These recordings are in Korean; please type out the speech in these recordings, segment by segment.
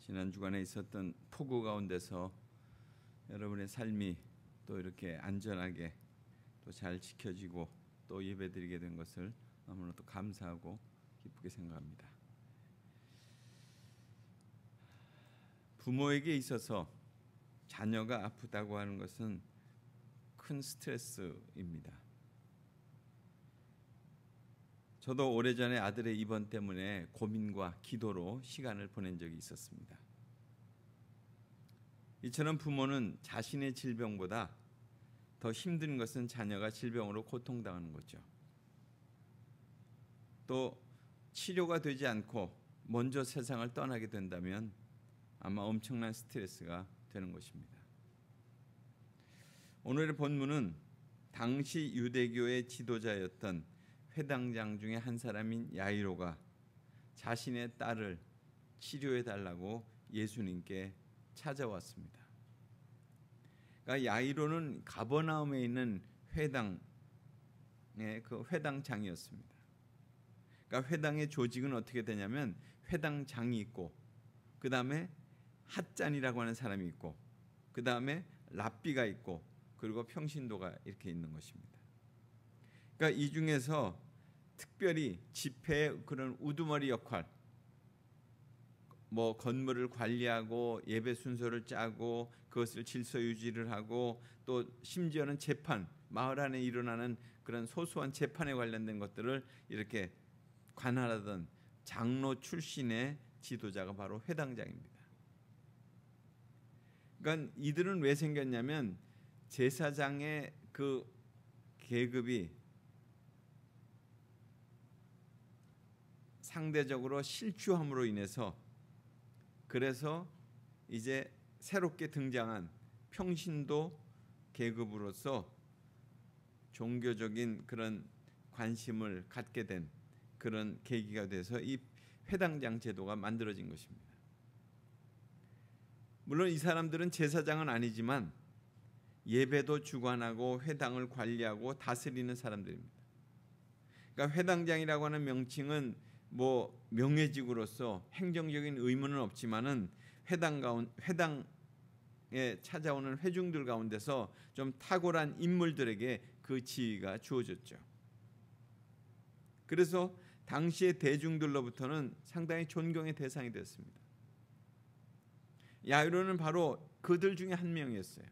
지난 주간에 있었던 폭우 가운데서 여러분의 삶이 또 이렇게 안전하게 또 잘 지켜지고 또 예배드리게 된 것을 너무나도 감사하고 기쁘게 생각합니다. 부모에게 있어서 자녀가 아프다고 하는 것은 큰 스트레스입니다. 저도 오래전에 아들의 입원 때문에 고민과 기도로 시간을 보낸 적이 있었습니다. 이처럼 부모는 자신의 질병보다 더 힘든 것은 자녀가 질병으로 고통당하는 거죠. 또 치료가 되지 않고 먼저 세상을 떠나게 된다면 아마 엄청난 스트레스가 되는 것입니다. 오늘의 본문은 당시 유대교의 지도자였던 회당장 중에 한 사람인 야이로가 자신의 딸을 치료해 달라고 예수님께 찾아왔습니다. 그러니까 야이로는 가버나움에 있는 회당의 그 회당장이었습니다. 그러니까 회당의 조직은 어떻게 되냐면 회당장이 있고 그 다음에 핫잔이라고 하는 사람이 있고 그 다음에 랍비가 있고 그리고 평신도가 이렇게 있는 것입니다. 그러니까 이 중에서 특별히 집회의 그런 우두머리 역할, 뭐 건물을 관리하고 예배 순서를 짜고 그것을 질서 유지를 하고 또 심지어는 재판, 마을 안에 일어나는 그런 소소한 재판에 관련된 것들을 이렇게 관할하던 장로 출신의 지도자가 바로 회당장입니다. 그러니까 이들은 왜 생겼냐면 제사장의 그 계급이 상대적으로 실추함으로 인해서 그래서 이제 새롭게 등장한 평신도 계급으로서 종교적인 그런 관심을 갖게 된 그런 계기가 돼서 이 회당장 제도가 만들어진 것입니다. 물론 이 사람들은 제사장은 아니지만 예배도 주관하고 회당을 관리하고 다스리는 사람들입니다. 그러니까 회당장이라고 하는 명칭은 뭐 명예직으로서 행정적인 의무는 없지만은 회당에 찾아오는 회중들 가운데서 좀 탁월한 인물들에게 그 지위가 주어졌죠. 그래서 당시의 대중들로부터는 상당히 존경의 대상이 됐습니다. 야이로는 바로 그들 중에 한 명이었어요.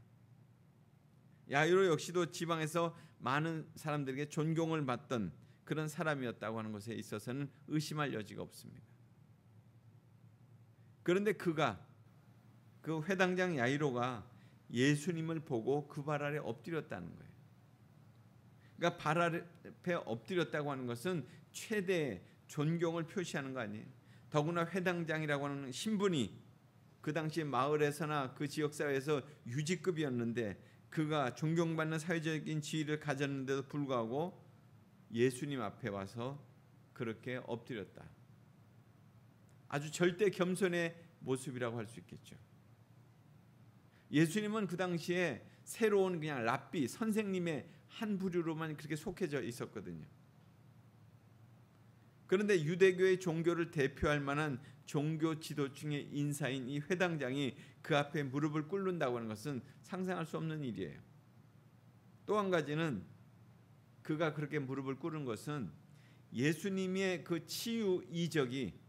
야이로 역시도 지방에서 많은 사람들에게 존경을 받던 그런 사람이었다고 하는 것에 있어서는 의심할 여지가 없습니다. 그런데 그가 그 회당장 야이로가 예수님을 보고 그 발 아래 엎드렸다는 거예요. 그러니까 발 앞에 엎드렸다고 하는 것은 최대의 존경을 표시하는 거 아니에요. 더구나 회당장이라고 하는 신분이 그 당시 마을에서나 그 지역사회에서 유지급이었는데 그가 존경받는 사회적인 지위를 가졌는데도 불구하고 예수님 앞에 와서 그렇게 엎드렸다. 아주 절대 겸손의 모습이라고 할 수 있겠죠. 예수님은 그 당시에 새로운 그냥 랍비 선생님의 한 부류로만 그렇게 속해져 있었거든요. 그런데 유대교의 종교를 대표할 만한 종교 지도층의 인사인 이 회당장이 그 앞에 무릎을 꿇는다고 하는 것은 상상할 수 없는 일이에요. 또 한 가지는 그가 그렇게 무릎을 꿇은 것은 예수님의 그 치유 이적이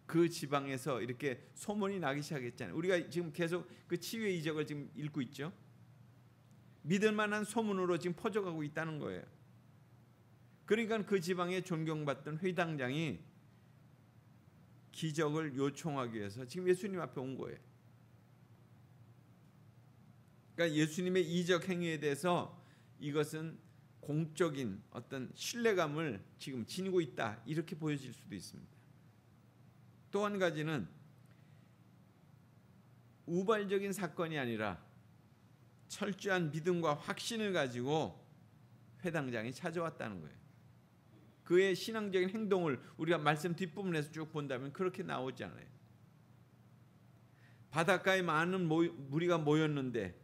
그 지방에서 이렇게 소문이 나기 시작했잖아요. 우리가 지금 계속 그 치유의 이적을 지금 읽고 있죠. 믿을 만한 소문으로 지금 퍼져가고 있다는 거예요. 그러니까 그 지방에 존경받던 회당장이 기적을 요청하기 위해서 지금 예수님 앞에 온 거예요. 그러니까 예수님의 이적 행위에 대해서 이것은 공적인 어떤 신뢰감을 지금 지니고 있다 이렇게 보여질 수도 있습니다. 또 한 가지는 우발적인 사건이 아니라 철저한 믿음과 확신을 가지고 회당장이 찾아왔다는 거예요. 그의 신앙적인 행동을 우리가 말씀 뒷부분에서 쭉 본다면 그렇게 나오지 않아요. 바닷가에 많은 무리가 모였는데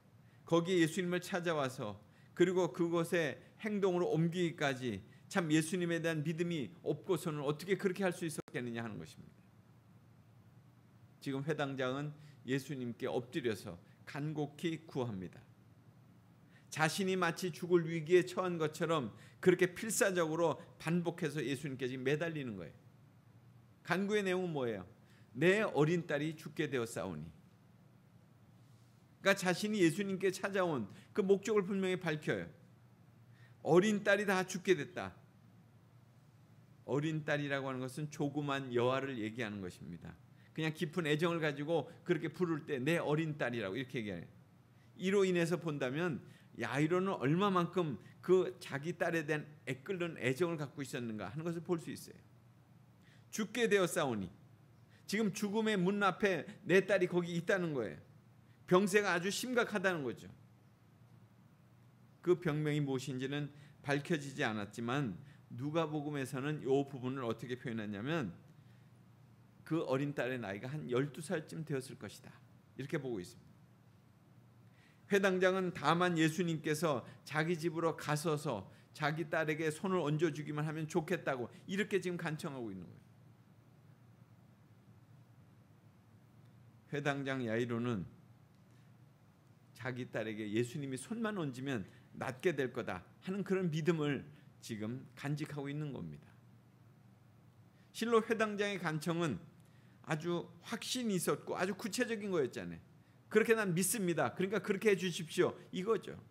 거기에 예수님을 찾아와서 그리고 그곳에 행동으로 옮기기까지 참 예수님에 대한 믿음이 없고서는 어떻게 그렇게 할 수 있었겠느냐 하는 것입니다. 지금 회당장은 예수님께 엎드려서 간곡히 구합니다. 자신이 마치 죽을 위기에 처한 것처럼 그렇게 필사적으로 반복해서 예수님께 지금 매달리는 거예요. 간구의 내용은 뭐예요? 내 어린 딸이 죽게 되었사오니. 그러니까 자신이 예수님께 찾아온 그 목적을 분명히 밝혀요. 어린 딸이 다 죽게 됐다. 어린 딸이라고 하는 것은 조그만 여아를 얘기하는 것입니다. 그냥 깊은 애정을 가지고 그렇게 부를 때 내 어린 딸이라고 이렇게 얘기해요. 이로 인해서 본다면 야이로는 얼마만큼 그 자기 딸에 대한 애끓는 애정을 갖고 있었는가 하는 것을 볼 수 있어요. 죽게 되었사오니, 지금 죽음의 문 앞에 내 딸이 거기 있다는 거예요. 병세가 아주 심각하다는 거죠. 그 병명이 무엇인지는 밝혀지지 않았지만 누가복음에서는 이 부분을 어떻게 표현했냐면 그 어린 딸의 나이가 한 12살쯤 되었을 것이다, 이렇게 보고 있습니다. 회당장은 다만 예수님께서 자기 집으로 가서서 자기 딸에게 손을 얹어주기만 하면 좋겠다고 이렇게 지금 간청하고 있는 거예요. 회당장 야이로는 자기 딸에게 예수님이 손만 얹으면 낫게 될 거다 하는 그런 믿음을 지금 간직하고 있는 겁니다. 실로 회당장의 간청은 아주 확신이 있었고 아주 구체적인 거였잖아요. 그렇게 난 믿습니다. 그러니까 그렇게 해 주십시오, 이거죠.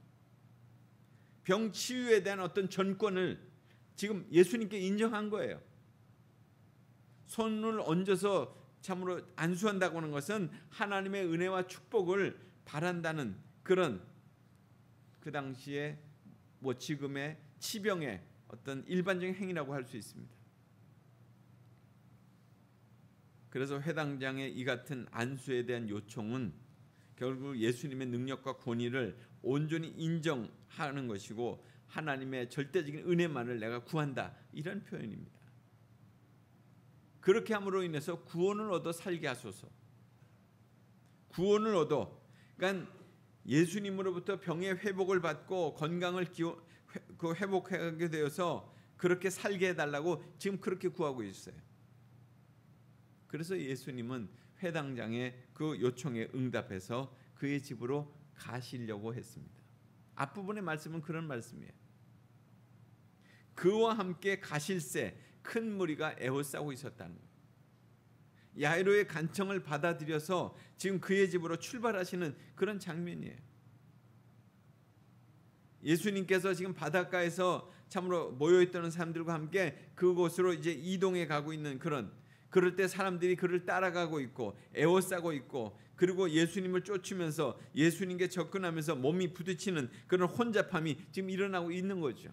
병 치유에 대한 어떤 전권을 지금 예수님께 인정한 거예요. 손을 얹어서 참으로 안수한다고 하는 것은 하나님의 은혜와 축복을 바란다는 그런 그 당시에 뭐 지금의 치병의 어떤 일반적인 행위라고 할 수 있습니다. 그래서 회당장의 이 같은 안수에 대한 요청은 결국 예수님의 능력과 권위를 온전히 인정하는 것이고 하나님의 절대적인 은혜만을 내가 구한다, 이런 표현입니다. 그렇게 함으로 인해서 구원을 얻어 살게 하소서. 구원을 얻어, 그러니까 예수님으로부터 병의 회복을 받고 건강을 회복하게 되어서 그렇게 살게 해달라고 지금 그렇게 구하고 있어요. 그래서 예수님은 회당장의 그 요청에 응답해서 그의 집으로 가시려고 했습니다. 앞부분의 말씀은 그런 말씀이에요. 그와 함께 가실새 큰 무리가 에워싸고 있었다는 거예요. 야이로의 간청을 받아들여서 지금 그의 집으로 출발하시는 그런 장면이에요. 예수님께서 지금 바닷가에서 참으로 모여있던 사람들과 함께 그곳으로 이제 이동해 가고 있는 그럴 때 사람들이 그를 따라가고 있고 에워싸고 있고, 그리고 예수님을 쫓으면서 예수님께 접근하면서 몸이 부딪히는 그런 혼잡함이 지금 일어나고 있는 거죠.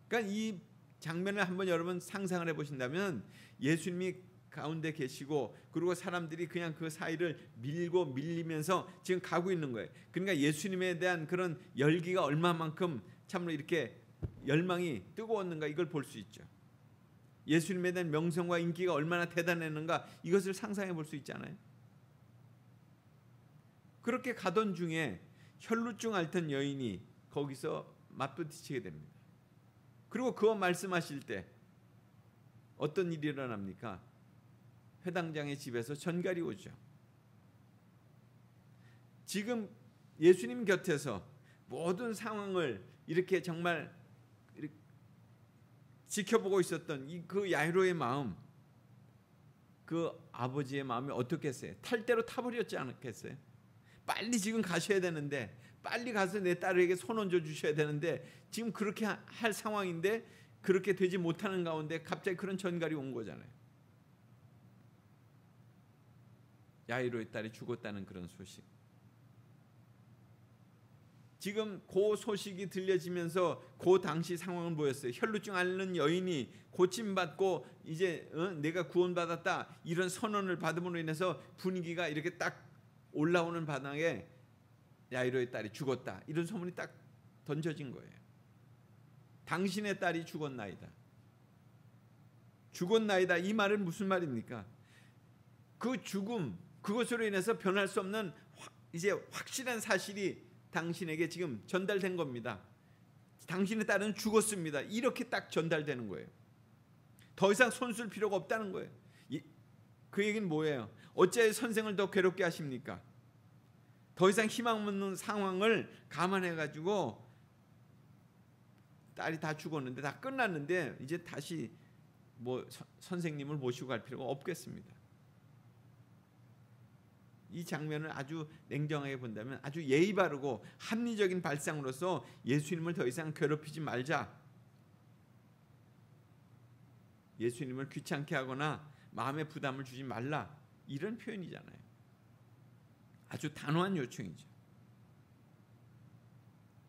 그러니까 이 장면을 한번 여러분 상상을 해보신다면 예수님이 가운데 계시고 그리고 사람들이 그냥 그 사이를 밀고 밀리면서 지금 가고 있는 거예요. 그러니까 예수님에 대한 그런 열기가 얼마만큼 참으로 이렇게 열망이 뜨거웠는가, 이걸 볼 수 있죠. 예수님에 대한 명성과 인기가 얼마나 대단했는가, 이것을 상상해 볼 수 있잖아요. 그렇게 가던 중에 혈루증 앓던 여인이 거기서 맞부딪히게 됩니다. 그리고 그와 말씀하실 때 어떤 일이 일어납니까? 회당장의 집에서 전갈이 오죠. 지금 예수님 곁에서 모든 상황을 이렇게 정말 지켜보고 있었던 그 야이로의 마음, 그 아버지의 마음이 어떻겠어요? 탈 대로 타버렸지 않겠어요? 빨리 지금 가셔야 되는데, 빨리 가서 내 딸에게 손 얹어 주셔야 되는데 지금 그렇게 할 상황인데 그렇게 되지 못하는 가운데 갑자기 그런 전갈이 온 거잖아요. 야이로의 딸이 죽었다는 그런 소식. 지금 그 소식이 들려지면서 그 당시 상황을 보였어요. 혈루증 앓는 여인이 고침받고 이제 내가 구원받았다, 이런 선언을 받음으로 인해서 분위기가 이렇게 딱 올라오는 바닥에 야이로의 딸이 죽었다, 이런 소문이 딱 던져진 거예요. 당신의 딸이 죽었나이다. 죽었나이다, 이 말은 무슨 말입니까? 그 죽음, 그것으로 인해서 변할 수 없는 이제 확실한 사실이 당신에게 지금 전달된 겁니다. 당신의 딸은 죽었습니다. 이렇게 딱 전달되는 거예요. 더 이상 손쓸 필요가 없다는 거예요. 그 얘기는 뭐예요? 어째 선생을 더 괴롭게 하십니까? 더 이상 희망 없는 상황을 감안해 가지고 딸이 다 죽었는데 다 끝났는데 이제 다시 뭐 선생님을 모시고 갈 필요가 없겠습니다. 이 장면을 아주 냉정하게 본다면 아주 예의 바르고 합리적인 발상으로서 예수님을 더 이상 괴롭히지 말자. 예수님을 귀찮게 하거나 마음에 부담을 주지 말라. 이런 표현이잖아요. 아주 단호한 요청이죠.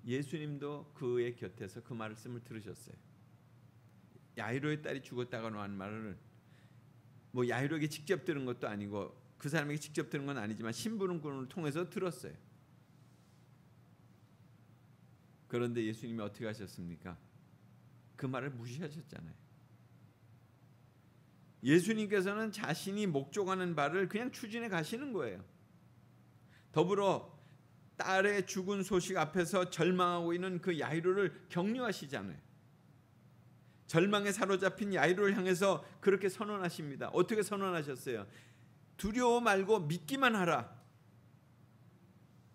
예수님도 그의 곁에서 그 말씀을 들으셨어요. 야이로의 딸이 죽었다고 하는 말을 뭐 야이로에게 직접 들은 것도 아니고 그 사람에게 직접 들은 건 아니지만 심부름꾼을 통해서 들었어요. 그런데 예수님이 어떻게 하셨습니까? 그 말을 무시하셨잖아요. 예수님께서는 자신이 목적하는 바를 그냥 추진해 가시는 거예요. 더불어 딸의 죽은 소식 앞에서 절망하고 있는 그 야이로를 격려하시잖아요. 절망에 사로잡힌 야이로를 향해서 그렇게 선언하십니다. 어떻게 선언하셨어요? 두려워 말고 믿기만 하라.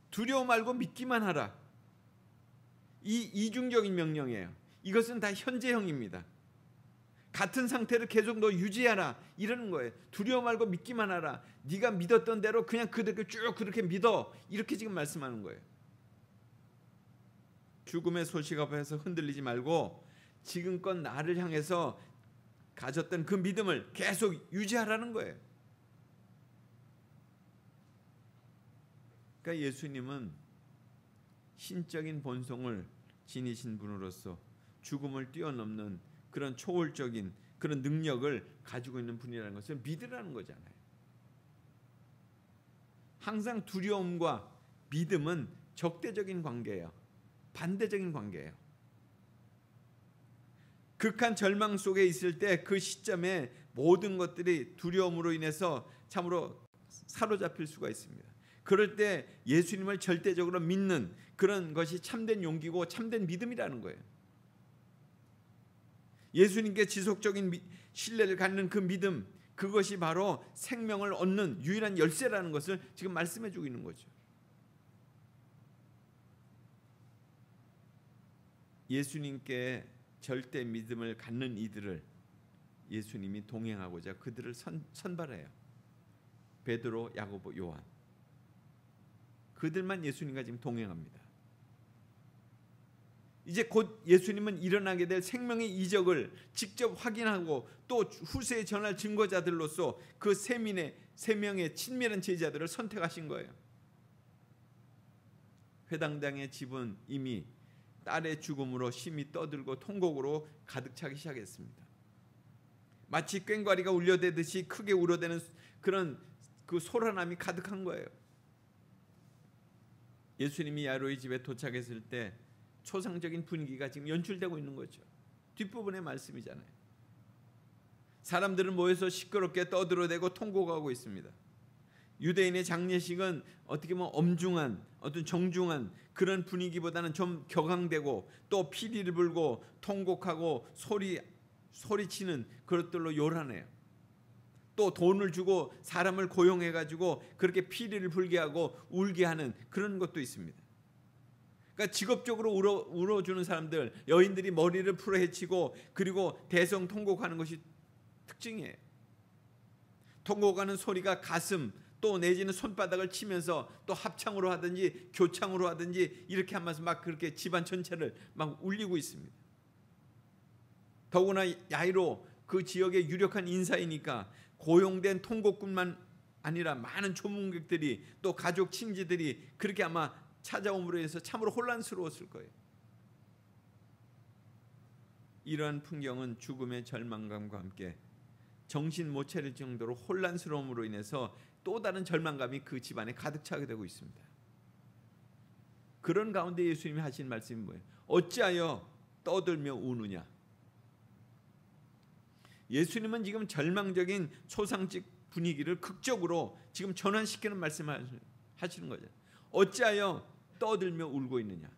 두려워 말고 믿기만 하라. 이 이중적인 명령이에요. 이것은 다 현재형입니다. 같은 상태를 계속 너 유지하라 이러는 거예요. 두려워 말고 믿기만 하라. 네가 믿었던 대로 그냥 그대로 쭉 그렇게 믿어. 이렇게 지금 말씀하는 거예요. 죽음의 소식 앞에서 흔들리지 말고 지금껏 나를 향해서 가졌던 그 믿음을 계속 유지하라는 거예요. 그러니까 예수님은 신적인 본성을 지니신 분으로서 죽음을 뛰어넘는 그런 초월적인 그런 능력을 가지고 있는 분이라는 것을 믿으라는 거잖아요. 항상 두려움과 믿음은 적대적인 관계예요. 반대적인 관계예요. 극한 절망 속에 있을 때 그 시점에 모든 것들이 두려움으로 인해서 참으로 사로잡힐 수가 있습니다. 그럴 때 예수님을 절대적으로 믿는 그런 것이 참된 용기고 참된 믿음이라는 거예요. 예수님께 지속적인 신뢰를 갖는 그 믿음, 그것이 바로 생명을 얻는 유일한 열쇠라는 것을 지금 말씀해 주고 있는 거죠. 예수님께 절대 믿음을 갖는 이들을 예수님이 동행하고자 그들을 선발해요. 베드로, 야고보, 요한. 그들만 예수님과 지금 동행합니다. 이제 곧 예수님은 일어나게 될 생명의 이적을 직접 확인하고 또 후세에 전할 증거자들로서 그 세 명의 친밀한 제자들을 선택하신 거예요. 회당장의 집은 이미 딸의 죽음으로 심히 떠들고 통곡으로 가득 차기 시작했습니다. 마치 꽹과리가 울려대듯이 크게 울어대는 그런 그 소란함이 가득한 거예요. 예수님이 야이로의 집에 도착했을 때 초상적인 분위기가 지금 연출되고 있는 거죠. 뒷부분의 말씀이잖아요. 사람들은 모여서 시끄럽게 떠들어대고 통곡하고 있습니다. 유대인의 장례식은 어떻게 보면 엄중한 어떤 정중한 그런 분위기보다는 좀 격앙되고 또 피리를 불고 통곡하고 소리치는 그것들로 요란해요. 또 돈을 주고 사람을 고용해가지고 그렇게 피리를 불게 하고 울게 하는 그런 것도 있습니다. 그러니까 직업적으로 울어주는 사람들, 여인들이 머리를 풀어헤치고 그리고 대성통곡하는 것이 특징이에요. 통곡하는 소리가 가슴 또 내지는 손바닥을 치면서 또 합창으로 하든지 교창으로 하든지 이렇게 하면서 막 그렇게 집안 전체를 막 울리고 있습니다. 더구나 야이로 그 지역의 유력한 인사이니까 고용된 통곡꾼만 아니라 많은 조문객들이 또 가족 친지들이 그렇게 아마 찾아옴으로 해서 참으로 혼란스러웠을 거예요. 이러한 풍경은 죽음의 절망감과 함께 정신 못 차릴 정도로 혼란스러움으로 인해서 또 다른 절망감이 그 집안에 가득 차게 되고 있습니다. 그런 가운데 예수님이 하신 말씀이 뭐예요? 어찌하여 떠들며 우느냐? 예수님은 지금 절망적인 초상집 분위기를 극적으로 지금 전환시키는 말씀을 하시는 거죠. 어찌하여 떠들며 울고 있느냐?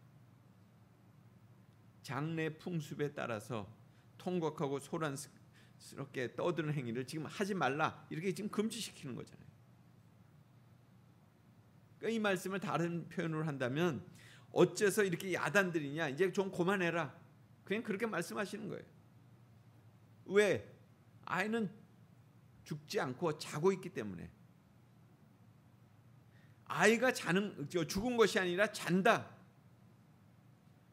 장래 풍습에 따라서 통곡하고 스럽게 떠드는 행위를 지금 하지 말라 이렇게 지금 금지시키는 거잖아요. 그러니까 이 말씀을 다른 표현으로 한다면 어째서 이렇게 야단들이냐, 이제 좀 그만해라, 그냥 그렇게 말씀하시는 거예요. 왜? 아이는 죽지 않고 자고 있기 때문에. 아이가 죽은 것이 아니라 잔다.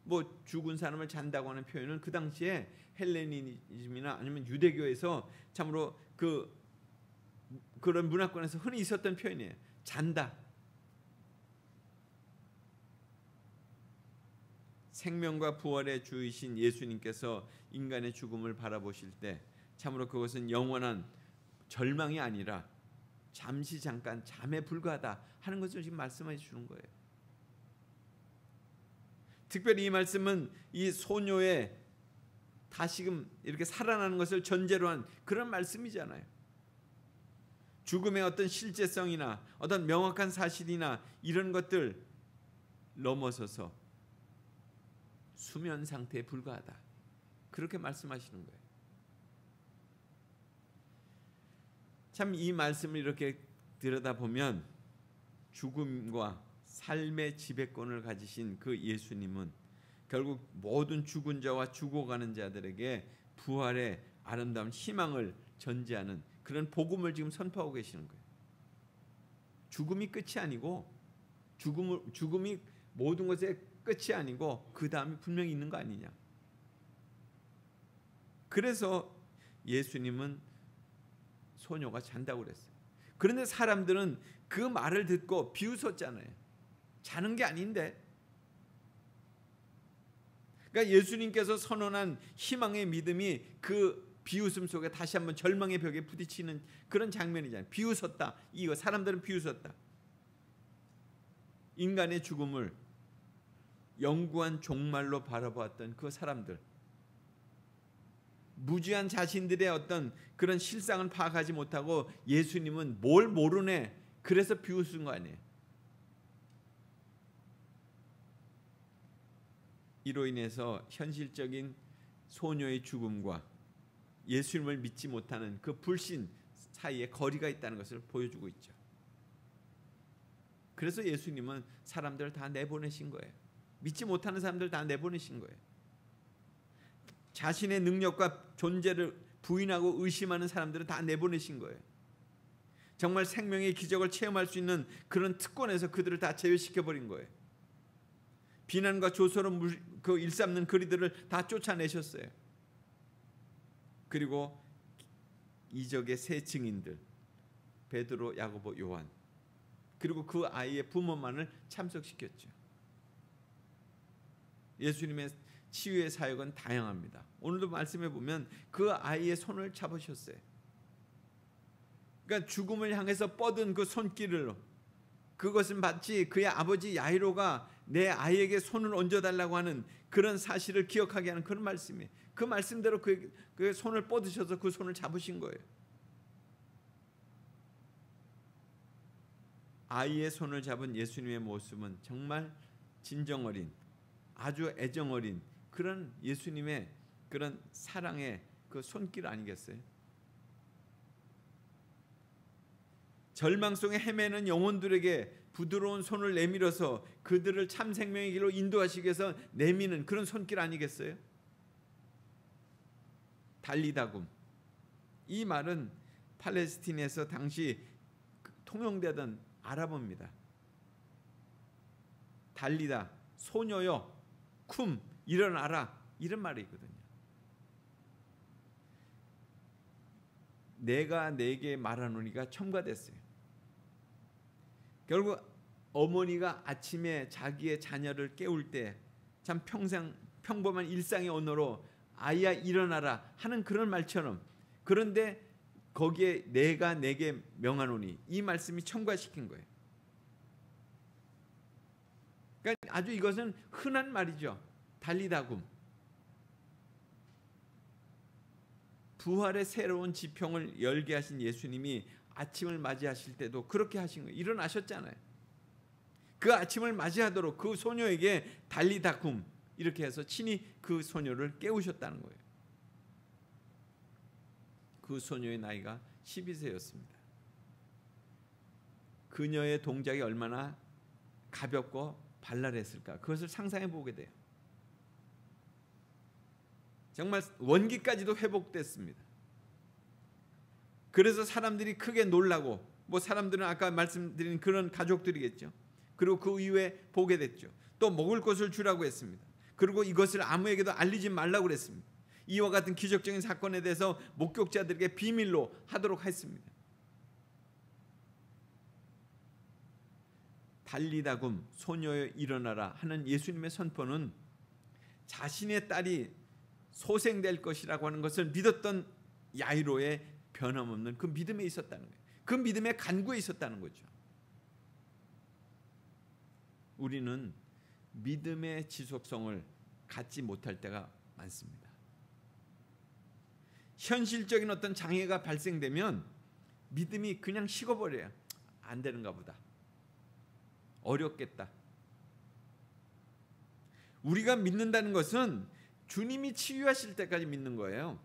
뭐 죽은 사람을 잔다고 하는 표현은 그 당시에 헬레니즘이나 아니면 유대교에서 참으로 그런 문화권에서 흔히 있었던 표현이에요. 잔다. 생명과 부활의 주이신 예수님께서 인간의 죽음을 바라보실 때 참으로 그것은 영원한 절망이 아니라 잠시 잠깐 잠에 불과하다 하는 것을 지금 말씀해 주는 거예요. 특별히 이 말씀은 이 소녀의 다시금 이렇게 살아나는 것을 전제로 한 그런 말씀이잖아요. 죽음의 어떤 실제성이나 어떤 명확한 사실이나 이런 것들 넘어서서 수면 상태에 불과하다, 그렇게 말씀하시는 거예요. 참 이 말씀을 이렇게 들여다보면 죽음과 삶의 지배권을 가지신 그 예수님은 결국 모든 죽은 자와 죽어가는 자들에게 부활의 아름다운 희망을 전제하는 그런 복음을 지금 선포하고 계시는 거예요. 죽음이 끝이 아니고 죽음이 모든 것의 끝이 아니고 그 다음이 분명히 있는 거 아니냐. 그래서 예수님은 소녀가 잔다고 그랬어요. 그런데 사람들은 그 말을 듣고 비웃었잖아요. 자는 게 아닌데. 그러니까 예수님께서 선언한 희망의 믿음이 그 비웃음 속에 다시 한번 절망의 벽에 부딪히는 그런 장면이잖아요. 비웃었다. 이거 사람들은 비웃었다. 인간의 죽음을 영구한 종말로 바라보았던 그 사람들, 무지한 자신들의 어떤 그런 실상을 파악하지 못하고 예수님은 뭘 모르네, 그래서 비웃은 거 아니에요. 이로 인해서 현실적인 소녀의 죽음과 예수님을 믿지 못하는 그 불신 사이에 거리가 있다는 것을 보여주고 있죠. 그래서 예수님은 사람들을 다 내보내신 거예요. 믿지 못하는 사람들 다 내보내신 거예요. 자신의 능력과 존재를 부인하고 의심하는 사람들은 다 내보내신 거예요. 정말 생명의 기적을 체험할 수 있는 그런 특권에서 그들을 다 제외시켜버린 거예요. 비난과 조소로 일삼는 그리들을 다 쫓아내셨어요. 그리고 이적의 세 증인들, 베드로, 야고보, 요한, 그리고 그 아이의 부모만을 참석시켰죠. 예수님의 치유의 사역은 다양합니다. 오늘도 말씀해 보면 그 아이의 손을 잡으셨어요. 그러니까 죽음을 향해서 뻗은 그 손길을, 그것은 마치 그의 아버지 야이로가 내 아이에게 손을 얹어달라고 하는 그런 사실을 기억하게 하는 그런 말씀이에요. 그 말씀대로 그 손을 뻗으셔서 그 손을 잡으신 거예요. 아이의 손을 잡은 예수님의 모습은 정말 진정어린, 아주 애정어린 그런 예수님의 그런 사랑의 그 손길 아니겠어요? 절망 속에 헤매는 영혼들에게 부드러운 손을 내밀어서 그들을 참 생명의 길로 인도하시기 위해서 내미는 그런 손길 아니겠어요? 달리다굼, 이 말은 팔레스틴에서 당시 통용되던 아랍어입니다. 달리다, 소녀여, 쿰, 일어나라, 이런 말이거든요. 내가 내게 말하노니가 첨가됐어요. 결국 어머니가 아침에 자기의 자녀를 깨울 때 참 평범한 일상의 언어로 아이야 일어나라 하는 그런 말처럼, 그런데 거기에 내가 내게 명하노니, 이 말씀이 첨가시킨 거예요. 그러니까 아주 이것은 흔한 말이죠. 달리다굼. 부활의 새로운 지평을 열게 하신 예수님이 아침을 맞이하실 때도 그렇게 하신 거예요. 일어나셨잖아요. 그 아침을 맞이하도록 그 소녀에게 달리다굼 이렇게 해서 친히 그 소녀를 깨우셨다는 거예요. 그 소녀의 나이가 12세였습니다. 그녀의 동작이 얼마나 가볍고 발랄했을까, 그것을 상상해 보게 돼요. 정말 원기까지도 회복됐습니다. 그래서 사람들이 크게 놀라고, 사람들은 아까 말씀드린 그런 가족들이겠죠. 그리고 그 이후에 보게 됐죠. 또 먹을 것을 주라고 했습니다. 그리고 이것을 아무에게도 알리지 말라고 그랬습니다. 이와 같은 기적적인 사건에 대해서 목격자들에게 비밀로 하도록 했습니다. 달리다굼 소녀여 일어나라 하는 예수님의 선포는 자신의 딸이 소생될 것이라고 하는 것을 믿었던 야이로의 변함없는 그 믿음에 있었다는 거예요. 그 믿음의 간구에 있었다는 거죠. 우리는 믿음의 지속성을 갖지 못할 때가 많습니다. 현실적인 어떤 장애가 발생되면 믿음이 그냥 식어버려요. 안 되는가 보다. 어렵겠다. 우리가 믿는다는 것은 주님이 치유하실 때까지 믿는 거예요.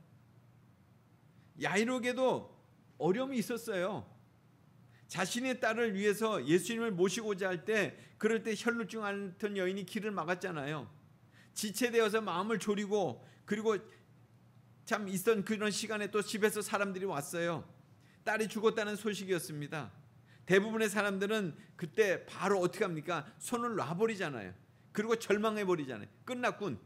야이로에게도 어려움이 있었어요. 자신의 딸을 위해서 예수님을 모시고자 할 때, 그럴 때 혈루증 앓던 여인이 길을 막았잖아요. 지체되어서 마음을 졸이고, 그리고 참 있던 그런 시간에 또 집에서 사람들이 왔어요. 딸이 죽었다는 소식이었습니다. 대부분의 사람들은 그때 바로 어떻게 합니까? 손을 놔버리잖아요. 그리고 절망해버리잖아요. 끝났군.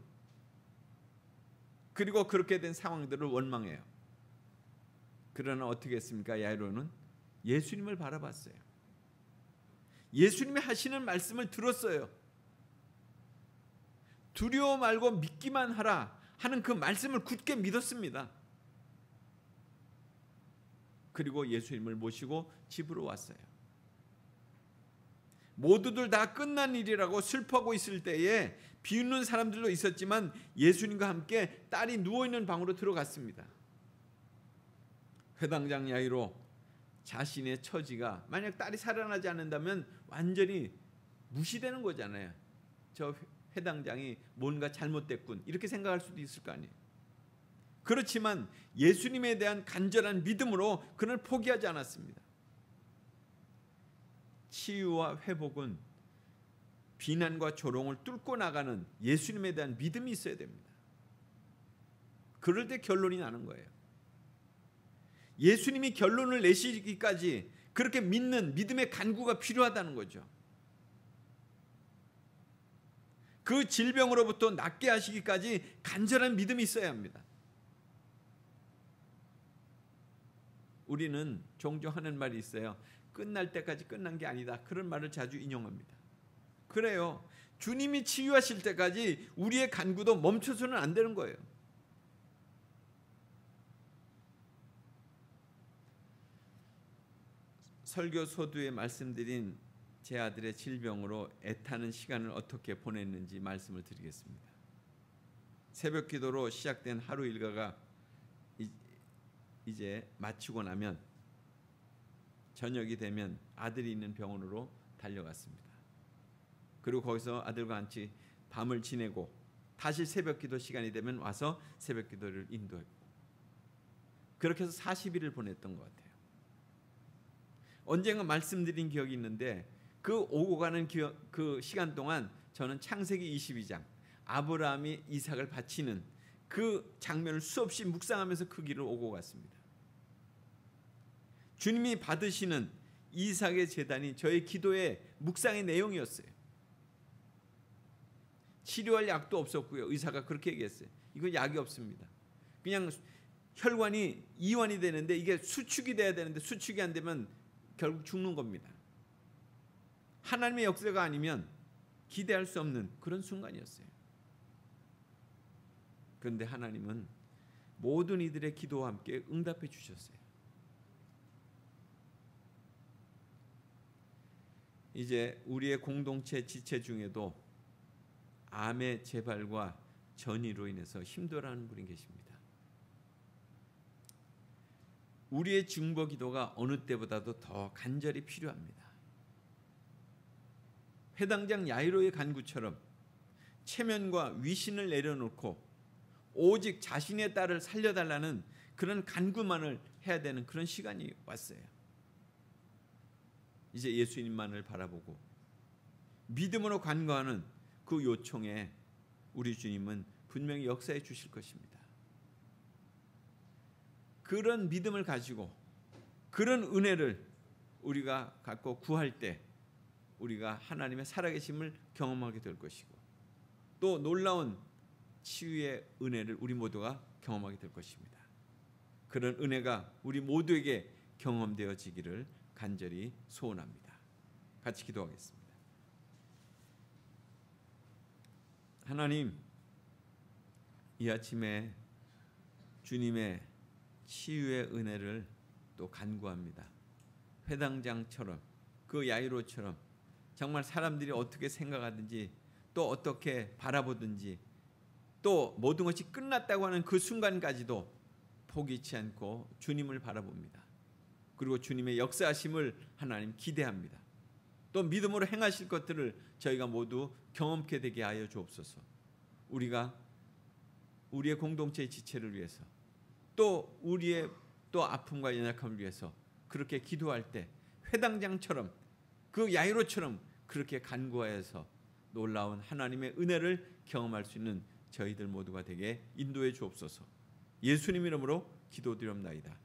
그리고 그렇게 된 상황들을 원망해요. 그러나 어떻게 했습니까? 야이로는 예수님을 바라봤어요. 예수님이 하시는 말씀을 들었어요. 두려워 말고 믿기만 하라 하는 그 말씀을 굳게 믿었습니다. 그리고 예수님을 모시고 집으로 왔어요. 모두들 다 끝난 일이라고 슬퍼하고 있을 때에 비웃는 사람들도 있었지만 예수님과 함께 딸이 누워있는 방으로 들어갔습니다. 회당장 야이로 자신의 처지가, 만약 딸이 살아나지 않는다면 완전히 무시되는 거잖아요. 저 회당장이 뭔가 잘못됐군, 이렇게 생각할 수도 있을 거 아니에요. 그렇지만 예수님에 대한 간절한 믿음으로 그를 포기하지 않았습니다. 치유와 회복은 비난과 조롱을 뚫고 나가는 예수님에 대한 믿음이 있어야 됩니다. 그럴 때 결론이 나는 거예요. 예수님이 결론을 내시기까지 그렇게 믿는 믿음의 간구가 필요하다는 거죠. 그 질병으로부터 낫게 하시기까지 간절한 믿음이 있어야 합니다. 우리는 종종 하는 말이 있어요. 끝날 때까지 끝난 게 아니다. 그런 말을 자주 인용합니다. 그래요. 주님이 치유하실 때까지 우리의 간구도 멈춰서는 안 되는 거예요. 설교 소두에 말씀드린 제 아들의 질병으로 애타는 시간을 어떻게 보냈는지 말씀을 드리겠습니다. 새벽 기도로 시작된 하루 일과가 이제 마치고 나면 저녁이 되면 아들이 있는 병원으로 달려갔습니다. 그리고 거기서 아들과 같이 밤을 지내고 다시 새벽 기도 시간이 되면 와서 새벽 기도를 인도했고, 그렇게 해서 40일을 보냈던 것 같아요. 언젠가 말씀드린 기억이 있는데 그 오고 가는 그 시간 동안 저는 창세기 22장 아브라함이 이삭을 바치는 그 장면을 수없이 묵상하면서 그 길을 오고 갔습니다. 주님이 받으시는 이삭의 제단이 저의 기도의 묵상의 내용이었어요. 치료할 약도 없었고요. 의사가 그렇게 얘기했어요. 이건 약이 없습니다. 그냥 혈관이 이완이 되는데 이게 수축이 돼야 되는데 수축이 안 되면 결국 죽는 겁니다. 하나님의 역사가 아니면 기대할 수 없는 그런 순간이었어요. 그런데 하나님은 모든 이들의 기도와 함께 응답해 주셨어요. 이제 우리의 공동체 지체 중에도 암의 재발과 전이로 인해서 힘들어하는 분이 계십니다. 우리의 중보 기도가 어느 때보다도 더 간절히 필요합니다. 회당장 야이로의 간구처럼 체면과 위신을 내려놓고 오직 자신의 딸을 살려달라는 그런 간구만을 해야 되는 그런 시간이 왔어요. 이제 예수님만을 바라보고 믿음으로 간구하는 그 요청에 우리 주님은 분명히 역사해 주실 것입니다. 그런 믿음을 가지고 그런 은혜를 우리가 갖고 구할 때 우리가 하나님의 살아계심을 경험하게 될 것이고 또 놀라운 치유의 은혜를 우리 모두가 경험하게 될 것입니다. 그런 은혜가 우리 모두에게 경험되어지기를 간절히 소원합니다. 같이 기도하겠습니다. 하나님, 이 아침에 주님의 치유의 은혜를 또 간구합니다. 회당장처럼 그 야이로처럼 정말 사람들이 어떻게 생각하든지 또 어떻게 바라보든지 또 모든 것이 끝났다고 하는 그 순간까지도 포기치 않고 주님을 바라봅니다. 그리고 주님의 역사하심을 하나님 기대합니다. 또 믿음으로 행하실 것들을 저희가 모두 경험케 되게 하여 주옵소서. 우리가 우리의 공동체의 지체를 위해서 또 우리의 또 아픔과 연약함을 위해서 그렇게 기도할 때 회당장처럼 그 야이로처럼 그렇게 간구하여서 놀라운 하나님의 은혜를 경험할 수 있는 저희들 모두가 되게 인도해 주옵소서. 예수님 이름으로 기도드립나이다.